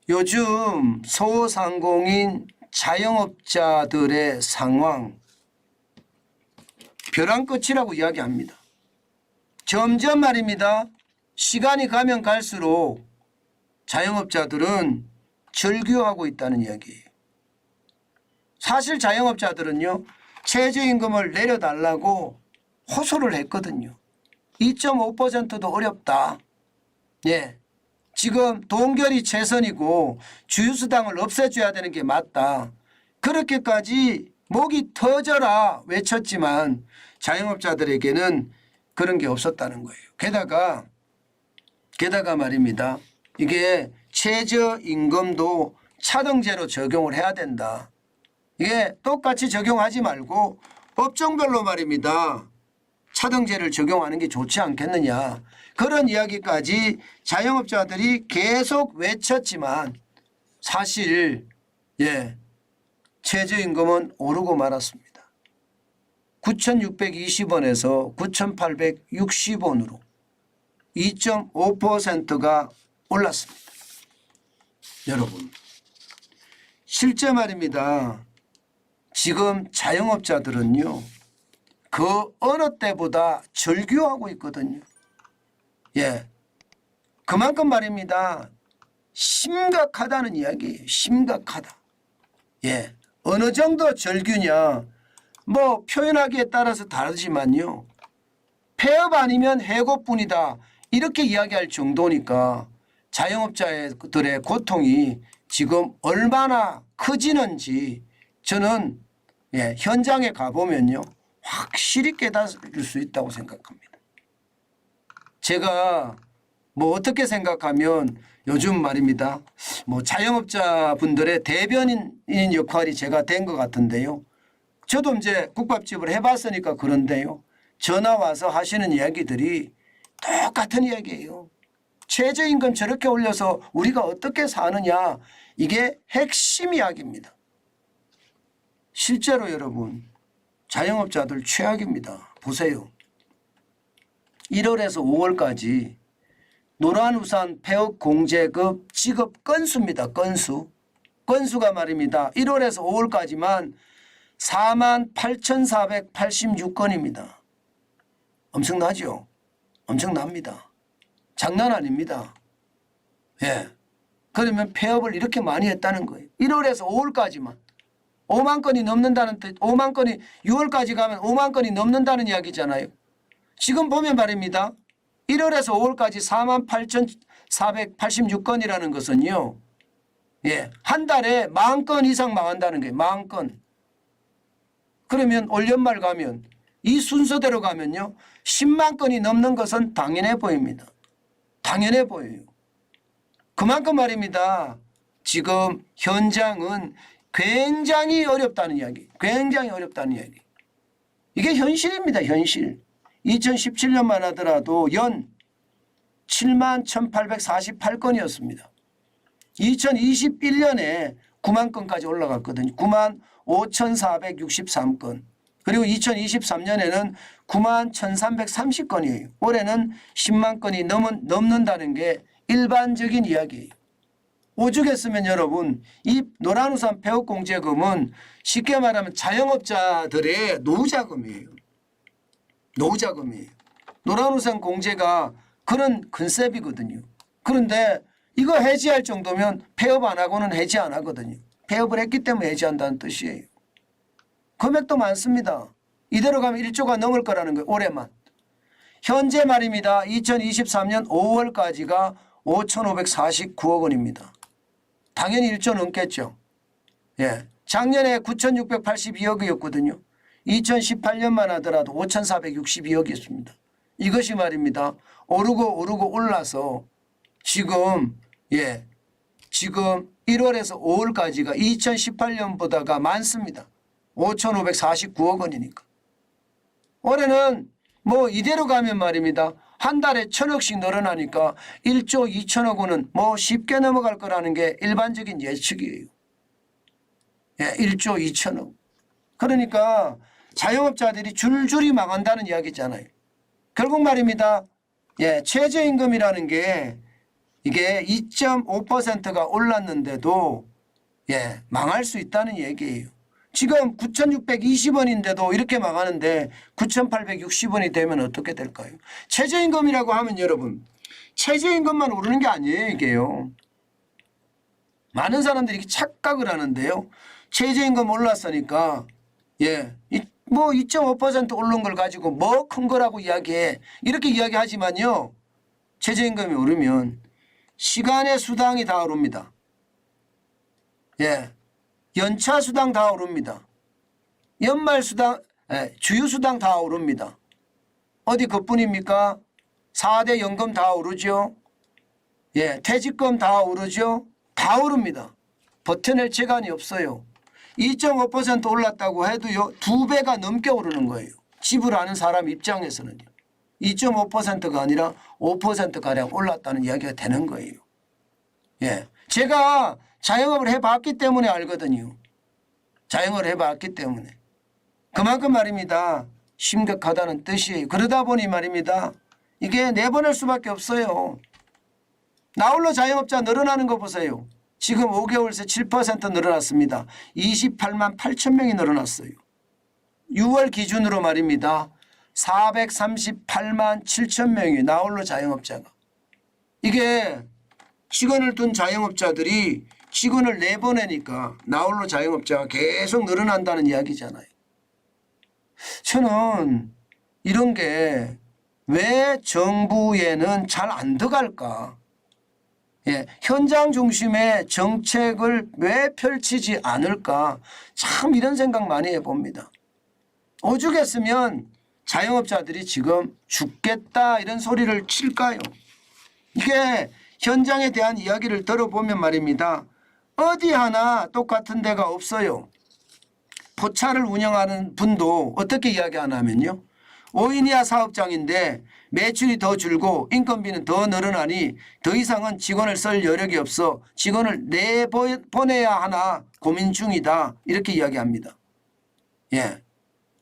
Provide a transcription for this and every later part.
요즘 소상공인 자영업자들의 상황 벼랑 끝이라고 이야기합니다. 점점 말입니다. 시간이 가면 갈수록 자영업자들은 절규하고 있다는 이야기예요. 사실 자영업자들은요, 최저임금을 내려달라고 호소를 했거든요. 2.5%도 어렵다. 예. 지금 동결이 최선이고 주유수당을 없애줘야 되는 게 맞다. 그렇게까지 목이 터져라 외쳤지만 자영업자들에게는 그런 게 없었다는 거예요. 게다가 말입니다. 이게 최저임금도 차등제로 적용을 해야 된다. 이게 똑같이 적용하지 말고 업종별로 말입니다. 차등제를 적용하는 게 좋지 않겠느냐. 그런 이야기까지 자영업자들이 계속 외쳤지만 사실 최저임금은 오르고 말았습니다. 9,620원에서 9,860원으로 2.5%가 올랐습니다. 여러분, 실제 말입니다. 지금 자영업자들은요, 그 어느 때보다 절규하고 있거든요. 예, 그만큼 말입니다. 심각하다는 이야기예요. 심각하다. 예, 어느 정도 절규냐, 뭐 표현하기에 따라서 다르지만요. 폐업 아니면 해고뿐이다. 이렇게 이야기할 정도니까 자영업자들의 고통이 지금 얼마나 커지는지 저는 현장에 가보면요. 확실히 깨달을 수 있다고 생각합니다. 제가 뭐 어떻게 생각하면 요즘 말입니다. 뭐 자영업자분들의 대변인 역할이 제가 된 것 같은데요. 저도 이제 국밥집을 해봤으니까 그런데요. 전화 와서 하시는 이야기들이 똑같은 이야기예요. 최저임금 저렇게 올려서 우리가 어떻게 사느냐. 이게 핵심 이야기입니다. 실제로 여러분 자영업자들 최악입니다. 보세요. 1월에서 5월까지 노란우산 폐업 공제급 지급 건수입니다. 건수가 말입니다. 1월에서 5월까지만 48,486건입니다. 엄청나죠? 엄청납니다. 장난 아닙니다. 예. 그러면 폐업을 이렇게 많이 했다는 거예요. 1월에서 5월까지만. 5만 건이 넘는다는 뜻, 5만 건이 6월까지 가면 5만 건이 넘는다는 이야기잖아요. 지금 보면 말입니다. 1월에서 5월까지 48,486건이라는 것은요. 예, 한 달에 10,000건 이상 망한다는 거예요. 10,000건. 그러면 올 연말 가면 이 순서대로 가면요. 10만 건이 넘는 것은 당연해 보입니다. 당연해 보여요. 그만큼 말입니다. 지금 현장은 굉장히 어렵다는 이야기. 굉장히 어렵다는 이야기. 이게 현실입니다. 현실. 2017년만 하더라도 연 71,848건이었습니다. 2021년에 9만 건까지 올라갔거든요. 95,463건. 그리고 2023년에는 91,330건이에요. 올해는 10만 건이 넘는다는 게 일반적인 이야기예요. 오죽했으면 여러분 이 노란우산 폐업공제금은 쉽게 말하면 자영업자들의 노후자금이에요. 노후자금이에요. 노란우산 공제가 그런 컨셉이거든요. 그런데 이거 해지할 정도면 폐업 안 하고는 해지 안 하거든요. 폐업을 했기 때문에 해지한다는 뜻이에요. 금액도 많습니다. 이대로 가면 1조가 넘을 거라는 거예요. 올해만. 현재 말입니다. 2023년 5월까지가 5,549억 원입니다. 당연히 1조 넘겠죠. 예. 작년에 9,682억이었거든요. 2018년만 하더라도 5,462억이었습니다. 이것이 말입니다. 오르고 올라서 지금 지금 1월에서 5월까지가 2018년보다가 많습니다. 5,549억 원이니까. 올해는 뭐 이대로 가면 말입니다. 한 달에 1,000억씩 늘어나니까 1조 2천억 원은 뭐 쉽게 넘어갈 거라는 게 일반적인 예측이에요. 1조 2천억. 그러니까 자영업자들이 줄줄이 망한다는 이야기잖아요. 결국 말입니다. 최저임금이라는 게 이게 2.5%가 올랐는데도 예, 망할 수 있다는 얘기예요. 지금 9,620원인데도 이렇게 망하는데 9,860원이 되면 어떻게 될까요? 최저임금이라고 하면 여러분 최저임금만 오르는 게 아니에요. 이게요. 많은 사람들이 이렇게 착각을 하는데요. 최저임금 올랐으니까 예, 뭐 2.5% 오른 걸 가지고 뭐 큰 거라고 이야기해. 이렇게 이야기하지만요. 최저임금이 오르면 시간의 수당이 다 오릅니다. 예, 연차 수당 다 오릅니다. 연말 수당, 주유 수당 다 오릅니다. 어디 그뿐입니까? 4대 연금 다 오르죠. 예, 퇴직금 다 오르죠. 다 오릅니다. 버텨낼 재간이 없어요. 2.5% 올랐다고 해도요 2배가 넘게 오르는 거예요. 지불하는 사람 입장에서는요. 2.5%가 아니라 5%가량 올랐다는 이야기가 되는 거예요. 예, 제가 자영업을 해봤기 때문에 알거든요. 자영업을 해봤기 때문에. 그만큼 말입니다. 심각하다는 뜻이에요. 그러다 보니 말입니다. 이게 내보낼 수밖에 없어요. 나홀로 자영업자 늘어나는 거 보세요. 지금 5개월 새 7% 늘어났습니다. 28만 8천 명이 늘어났어요. 6월 기준으로 말입니다. 438만 7천 명이 나홀로 자영업자가. 이게 직원을 둔 자영업자들이 직원을 내보내니까 나홀로 자영업자가 계속 늘어난다는 이야기잖아요. 저는 이런 게 왜 정부에는 잘 안 들어갈까? 예, 현장 중심의 정책을 왜 펼치지 않을까? 참 이런 생각 많이 해봅니다. 오죽했으면 자영업자들이 지금 죽겠다 이런 소리를 칠까요? 이게 현장에 대한 이야기를 들어보면 말입니다. 어디 하나 똑같은 데가 없어요. 포차를 운영하는 분도 어떻게 이야기하냐면요. 5인 이하 사업장인데 매출이 더 줄고 인건비는 더 늘어나니 더 이상은 직원을 쓸 여력이 없어 직원을 내보내야 하나 고민 중이다. 이렇게 이야기합니다. 예,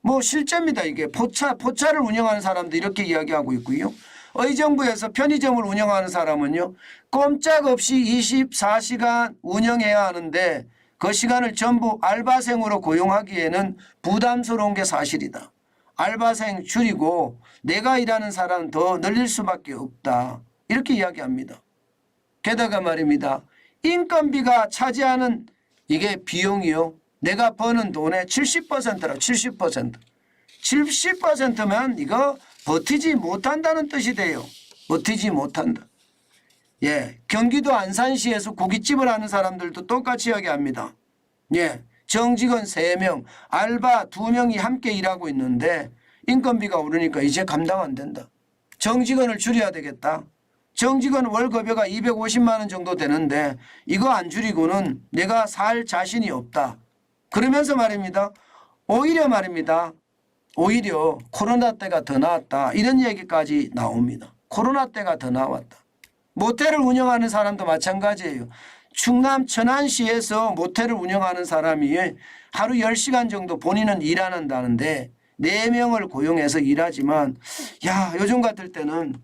뭐 실제입니다. 이게 포차를 운영하는 사람도 이렇게 이야기하고 있고요. 의정부에서 편의점을 운영하는 사람은요. 꼼짝없이 24시간 운영해야 하는데 그 시간을 전부 알바생으로 고용하기에는 부담스러운 게 사실이다. 알바생 줄이고 내가 일하는 사람 더 늘릴 수밖에 없다. 이렇게 이야기합니다. 게다가 말입니다. 인건비가 차지하는 이게 비용이요. 내가 버는 돈의 70%라 70%. 70%면 이거 버티지 못한다는 뜻이 돼요. 버티지 못한다. 예, 경기도 안산시에서 고깃집을 하는 사람들도 똑같이 이야기합니다. 예, 정직원 3명, 알바 2명이 함께 일하고 있는데 인건비가 오르니까 이제 감당 안 된다. 정직원을 줄여야 되겠다. 정직원 월급여가 250만 원 정도 되는데 이거 안 줄이고는 내가 살 자신이 없다. 그러면서 말입니다. 오히려 말입니다. 오히려 코로나 때가 더 나았다. 이런 얘기까지 나옵니다. 코로나 때가 더 나왔다. 모텔을 운영하는 사람도 마찬가지예요. 충남 천안시에서 모텔을 운영하는 사람이 하루 10시간 정도 본인은 일하는다는데 4명을 고용해서 일하지만 야 요즘 같을 때는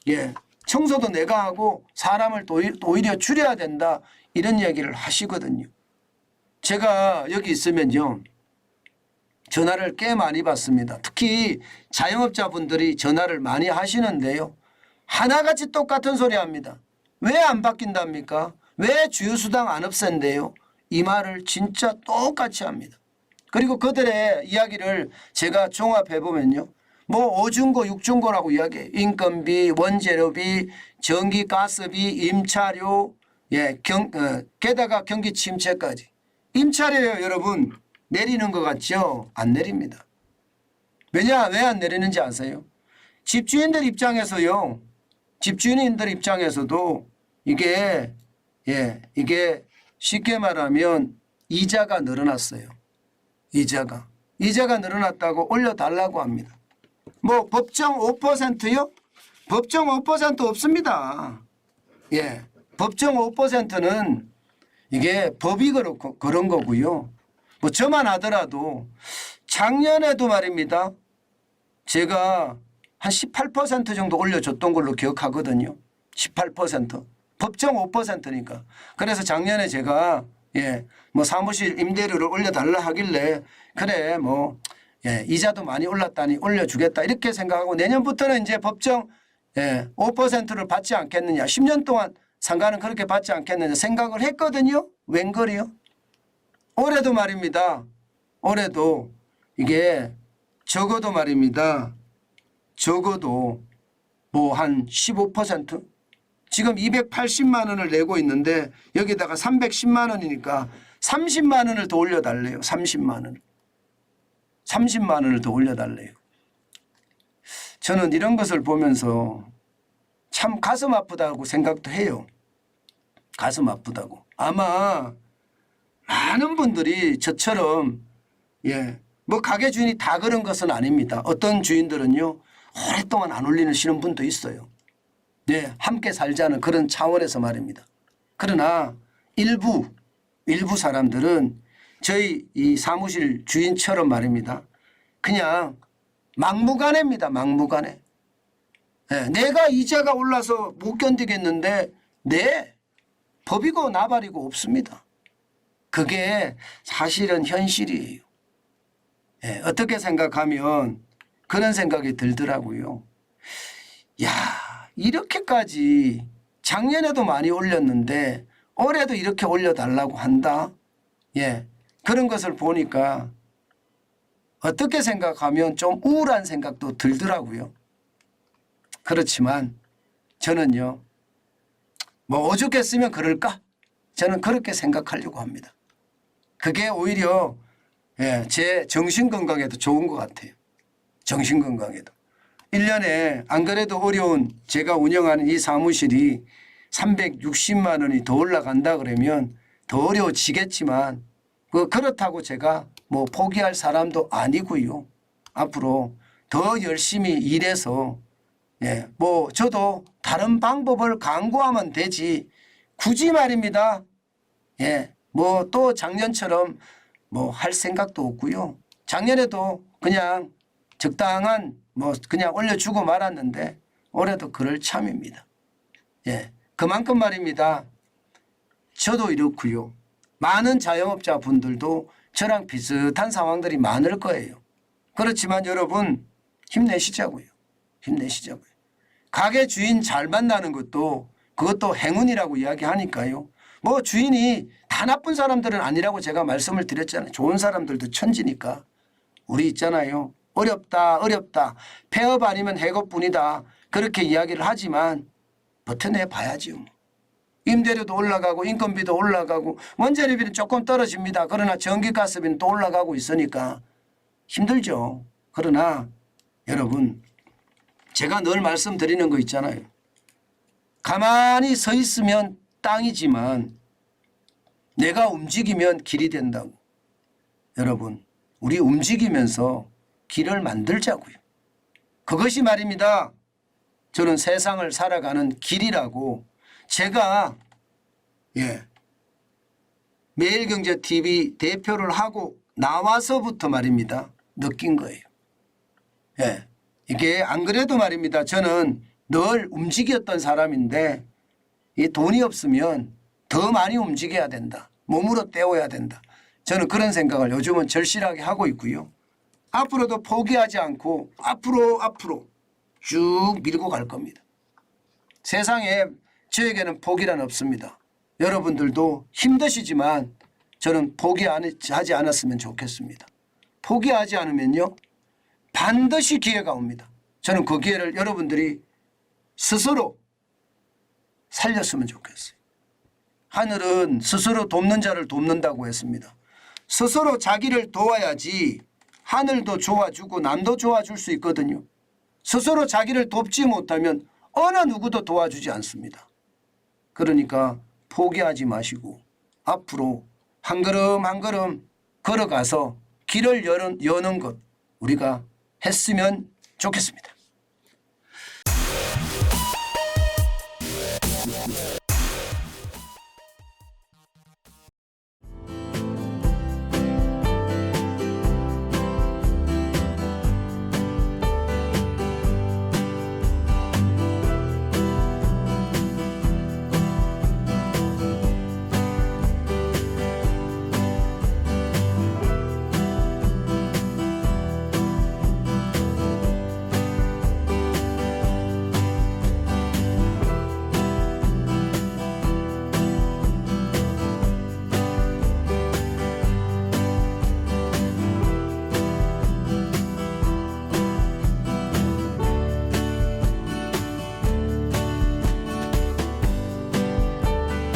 예 청소도 내가 하고 사람을 오히려 줄여야 된다. 이런 얘기를 하시거든요. 제가 여기 있으면요. 전화를 꽤 많이 받습니다. 특히 자영업자분들이 전화를 많이 하시는데요. 하나같이 똑같은 소리 합니다. 왜 안 바뀐답니까? 왜 주유수당 안 없앤대요? 이 말을 진짜 똑같이 합니다. 그리고 그들의 이야기를 제가 종합해보면요. 뭐 5중고 6중고라고 이야기해요. 인건비, 원재료비, 전기 가스비, 임차료, 예, 게다가 경기 침체까지. 임차료요 여러분 내리는 것 같죠? 안 내립니다. 왜냐? 왜 안 내리는지 아세요? 집주인들 입장에서요. 집주인들 입장에서도 이게 이게 쉽게 말하면 이자가 늘어났어요. 이자가 늘어났다고 올려달라고 합니다. 뭐 법정 5%요? 법정 5% 없습니다. 예, 법정 5%는 이게 법이 그렇고 그런 거고요. 뭐 저만 하더라도 작년에도 말입니다. 제가 한 18% 정도 올려줬던 걸로 기억하거든요. 18%. 법정 5%니까. 그래서 작년에 제가 뭐 사무실 임대료를 올려달라 하길래 그래 뭐 이자도 많이 올랐다니 올려주겠다 이렇게 생각하고 내년부터는 이제 법정 5%를 받지 않겠느냐. 10년 동안 상가는 그렇게 받지 않겠느냐 생각을 했거든요. 웬걸이요? 올해도 말입니다. 올해도 이게 적어도 말입니다. 적어도 뭐 한 15%? 지금 280만 원을 내고 있는데 여기다가 310만 원이니까 30만 원을 더 올려달래요. 30만 원. 30만 원을 더 올려달래요. 저는 이런 것을 보면서 참 가슴 아프다고 생각도 해요. 가슴 아프다고. 아마 많은 분들이 저처럼 뭐 가게 주인이 다 그런 것은 아닙니다. 어떤 주인들은요. 오랫동안 안 올리시는 분도 있어요. 함께 살자는 그런 차원에서 말입니다. 그러나 일부 사람들은 저희 이 사무실 주인처럼 말입니다. 그냥 막무가내입니다. 막무가내. 내가 이자가 올라서 못 견디겠는데 법이고 나발이고 없습니다. 그게 사실은 현실이에요. 어떻게 생각하면 그런 생각이 들더라고요. 야, 이렇게까지 작년에도 많이 올렸는데 올해도 이렇게 올려달라고 한다. 그런 것을 보니까 어떻게 생각하면 좀 우울한 생각도 들더라고요. 그렇지만 저는요. 뭐 오죽했으면 그럴까? 저는 그렇게 생각하려고 합니다. 그게 오히려 제 정신건강에도 좋은 것 같아요. 정신건강에도. 1년에 안 그래도 어려운 제가 운영하는 이 사무실이 360만 원이 더 올라간다 그러면 더 어려워지겠지만 그렇다고 제가 뭐 포기할 사람도 아니고요. 앞으로 더 열심히 일해서 뭐 저도 다른 방법을 강구하면 되지 굳이 말입니다. 뭐 또 작년처럼 뭐 할 생각도 없고요. 작년에도 그냥 적당한 뭐 그냥 올려주고 말았는데 올해도 그럴 참입니다. 그만큼 말입니다. 저도 이렇고요. 많은 자영업자 분들도 저랑 비슷한 상황들이 많을 거예요. 그렇지만 여러분 힘내시자고요. 힘내시자고요. 가게 주인 잘 만나는 것도 그것도 행운이라고 이야기하니까요. 뭐 주인이 다 나쁜 사람들은 아니라고 제가 말씀을 드렸잖아요. 좋은 사람들도 천지니까. 우리 있잖아요. 어렵다 폐업 아니면 해고뿐이다. 그렇게 이야기를 하지만 버텨내 봐야지요. 임대료도 올라가고 인건비도 올라가고 원자료비는 조금 떨어집니다. 그러나 전기가스비는 또 올라가고 있으니까 힘들죠. 그러나 여러분 제가 늘 말씀드리는 거 있잖아요. 가만히 서 있으면 땅이지만 내가 움직이면 길이 된다고. 여러분 우리 움직이면서 길을 만들자고요. 그것이 말입니다. 저는 세상을 살아가는 길이라고 제가 매일경제TV 대표를 하고 나와서부터 말입니다. 느낀 거예요. 이게 안 그래도 말입니다. 저는 늘 움직였던 사람인데 이 돈이 없으면 더 많이 움직여야 된다. 몸으로 때워야 된다. 저는 그런 생각을 요즘은 절실하게 하고 있고요. 앞으로도 포기하지 않고 앞으로 쭉 밀고 갈 겁니다. 세상에 저에게는 포기란 없습니다. 여러분들도 힘드시지만 저는 포기하지 않았으면 좋겠습니다. 포기하지 않으면요. 반드시 기회가 옵니다. 저는 그 기회를 여러분들이 스스로 살렸으면 좋겠어요. 하늘은 스스로 돕는 자를 돕는다고 했습니다. 스스로 자기를 도와야지 하늘도 도와주고 남도 도와줄 수 있거든요. 스스로 자기를 돕지 못하면 어느 누구도 도와주지 않습니다. 그러니까 포기하지 마시고 앞으로 한 걸음 한 걸음 걸어가서 길을 여는 것 우리가 했으면 좋겠습니다.